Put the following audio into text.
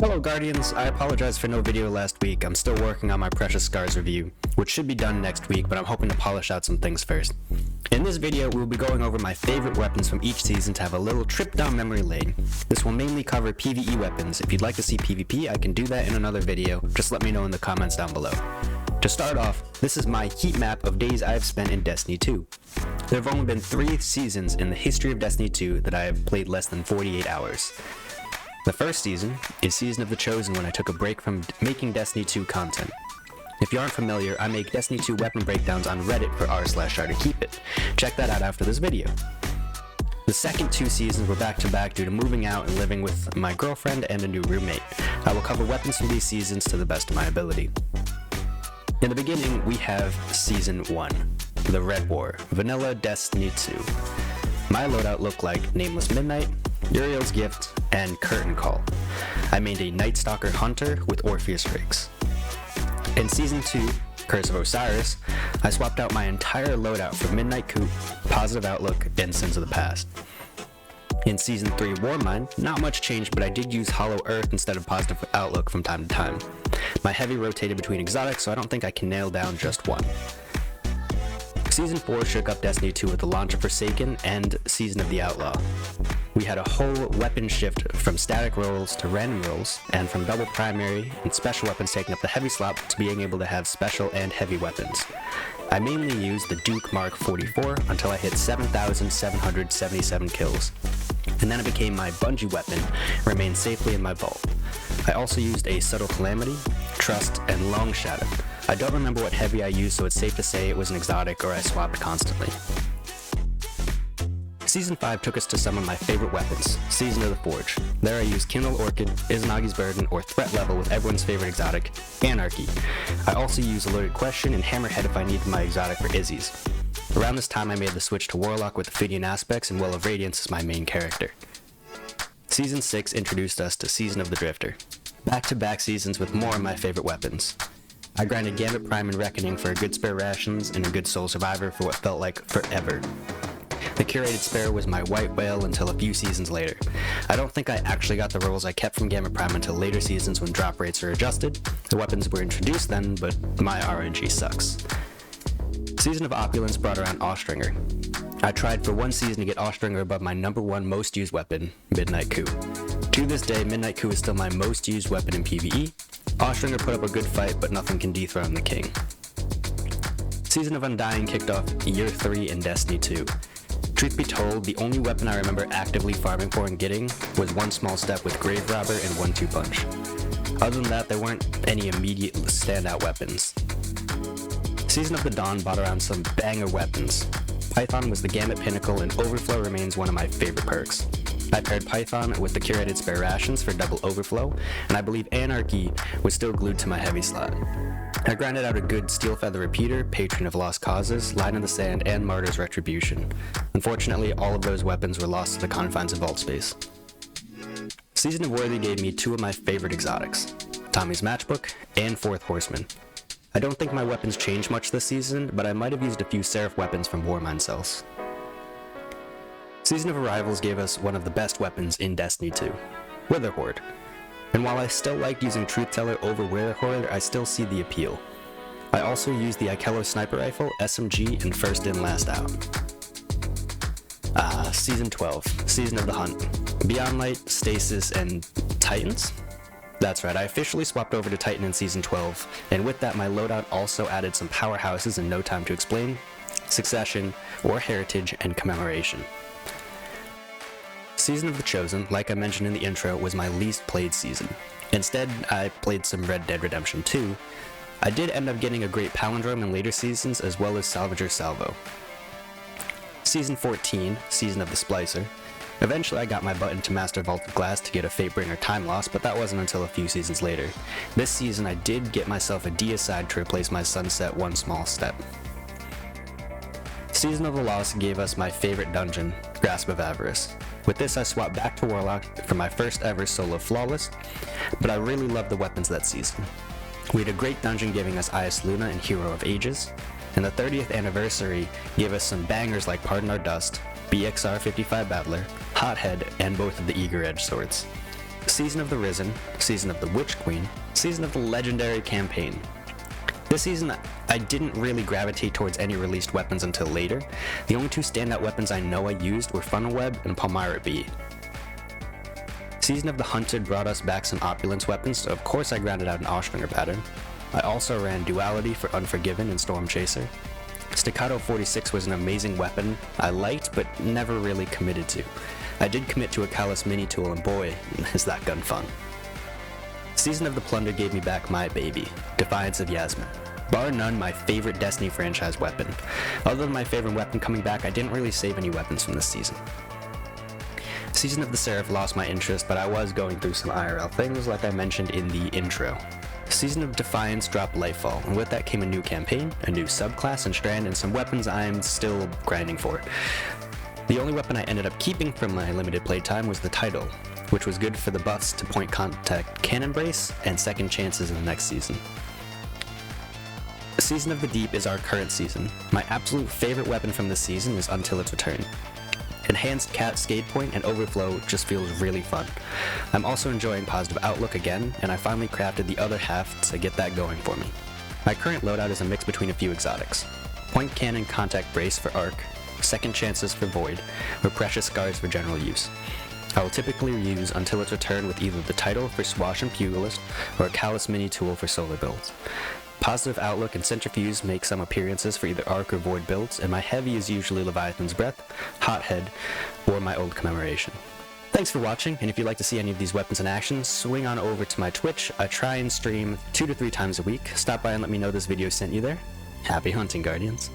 Hello Guardians, I apologize for no video last week. I'm still working on my Precious Scars review, which should be done next week, but I'm hoping to polish out some things first. In this video, we'll be going over my favorite weapons from each season to have a little trip down memory lane. This will mainly cover PvE weapons. If you'd like to see PvP, I can do that in another video. Just let me know in the comments down below. To start off, this is my heat map of days I've spent in Destiny 2. There have only been 3 seasons in the history of Destiny 2 that I have played less than 48 hours. The first season is Season of the Chosen, when I took a break from making Destiny 2 content. If you aren't familiar, I make Destiny 2 weapon breakdowns on Reddit for r/trytokeepit. Check that out after this video. The second 2 seasons were back to back due to moving out and living with my girlfriend and a new roommate. I will cover weapons from these seasons to the best of my ability. In the beginning, we have Season 1, the Red War, Vanilla Destiny 2. My loadout looked like Nameless Midnight, Uriel's Gift, and Curtain Call. I made a Night Stalker Hunter with Orpheus Rakes. In Season 2, Curse of Osiris, I swapped out my entire loadout for Midnight Coup, Positive Outlook, and Sins of the Past. In Season 3 Warmind, not much changed, but I did use Hollow Earth instead of Positive Outlook from time to time. My heavy rotated between exotics, so I don't think I can nail down just one. Season 4 shook up Destiny 2 with the launch of Forsaken and Season of the Outlaw. We had a whole weapon shift from static rolls to random rolls, and from double primary and special weapons taking up the heavy slot to being able to have special and heavy weapons. I mainly used the Duke Mark 44 until I hit 7,777 kills, and then it became my Bungie weapon, remained safely in my vault. I also used a Subtle Calamity, Trust, and Long Shadow. I don't remember what heavy I used, so it's safe to say it was an exotic or I swapped constantly. Season 5 took us to some of my favorite weapons, Season of the Forge. There I used Kindle Orchid, Izanagi's Burden, or Threat Level with everyone's favorite exotic, Anarchy. I also used Alerted Question and Hammerhead if I needed my exotic for Izzy's. Around this time I made the switch to Warlock with Ophidian Aspects and Well of Radiance as my main character. Season 6 introduced us to Season of the Drifter. Back-to-back seasons with more of my favorite weapons. I grinded Gambit Prime and Reckoning for a good spare rations and a good Soul Survivor for what felt like forever. The Curated Spare was my white whale until a few seasons later. I don't think I actually got the rolls I kept from Gambit Prime until later seasons when drop rates are adjusted. The weapons were introduced then, but my RNG sucks. Season of Opulence brought around Austringer. I tried for one season to get Austringer above my #1 most used weapon, Midnight Coup. To this day, Midnight Coup is still my most used weapon in PvE. Austringer put up a good fight, but nothing can dethrone the king. Season of Undying kicked off Year 3 in Destiny 2. Truth be told, the only weapon I remember actively farming for and getting was One Small Step with Grave Robber and 1-2 Punch. Other than that, there weren't any immediate standout weapons. Season of the Dawn brought around some banger weapons. Python was the Gambit Pinnacle, and Overflow remains one of my favorite perks. I paired Python with the Curated Spare Rations for double Overflow, and I believe Anarchy was still glued to my heavy slot. I grinded out a good Steel Feather Repeater, Patron of Lost Causes, Line in the Sand, and Martyr's Retribution. Unfortunately, all of those weapons were lost to the confines of Vault Space. Season of Worthy gave me 2 of my favorite exotics, Tommy's Matchbook and Fourth Horseman. I don't think my weapons changed much this season, but I might have used a few Seraph weapons from Warmind cells. Season of Arrivals gave us one of the best weapons in Destiny 2, Witherhoard. And while I still liked using Truth Teller over Witherhoard, I still see the appeal. I also used the Ikello Sniper Rifle, SMG, and First In Last Out. Season 12, Season of the Hunt. Beyond Light, Stasis, and Titans? That's right, I officially swapped over to Titan in Season 12, and with that my loadout also added some powerhouses in No Time to Explain, Succession, or Heritage, and Commemoration. Season of the Chosen, like I mentioned in the intro, was my least played season. Instead, I played some Red Dead Redemption 2. I did end up getting a great palindrome in later seasons, as well as Salvager Salvo. Season 14, Season of the Splicer. Eventually I got my button to Master Vaulted Glass to get a Fatebringer Time Loss, but that wasn't until a few seasons later. This season I did get myself a Deicide to replace my Sunset One Small Step. Season of the Lost gave us my favorite dungeon, Grasp of Avarice. With this I swapped back to Warlock for my first ever solo Flawless, but I really loved the weapons that season. We had a great dungeon giving us Ias Luna and Hero of Ages, and the 30th anniversary gave us some bangers like Pardon Our Dust, BXR 55 Battler, Hothead, and both of the Eager Edge swords. Season of the Risen, Season of the Witch Queen, Season of the Legendary Campaign. This season, I didn't really gravitate towards any released weapons until later. The only two standout weapons I know I used were Funnel Web and Palmyra B. Season of the Hunted brought us back some opulence weapons, so of course I grounded out an Ostringer pattern. I also ran Duality for Unforgiven and Storm Chaser. Staccato 46 was an amazing weapon I liked, but never really committed to. I did commit to a Callus mini tool, and boy, is that gun fun. Season of the Plunder gave me back my baby, Defiance of Yasmin. Bar none, my favorite Destiny franchise weapon. Other than my favorite weapon coming back, I didn't really save any weapons from this season. Season of the Seraph lost my interest, but I was going through some IRL things like I mentioned in the intro. Season of Defiance dropped Lightfall, and with that came a new campaign, a new subclass and strand, and some weapons I'm still grinding for. The only weapon I ended up keeping from my limited playtime was the Title, which was good for the buffs to point contact cannon brace and second chances in the next season. Season of the Deep is our current season. My absolute favorite weapon from this season is Until Its Return. Enhanced Cascade Point and Overflow just feels really fun. I'm also enjoying Positive Outlook again, and I finally crafted the other half to get that going for me. My current loadout is a mix between a few exotics. Point Cannon Contact Brace for Arc, Second Chances for Void, or Precious Scars for general use. I will typically use Until Its Return with either the Title for Swash and Pugilist, or a Callus mini tool for solo builds. Positive Outlook and Centrifuge make some appearances for either Arc or Void builds, and my heavy is usually Leviathan's Breath, Hothead, or my old Commemoration. Thanks for watching, and if you'd like to see any of these weapons in action, swing on over to my Twitch. I try and stream 2 to 3 times a week. Stop by and let me know this video sent you there. Happy hunting, Guardians.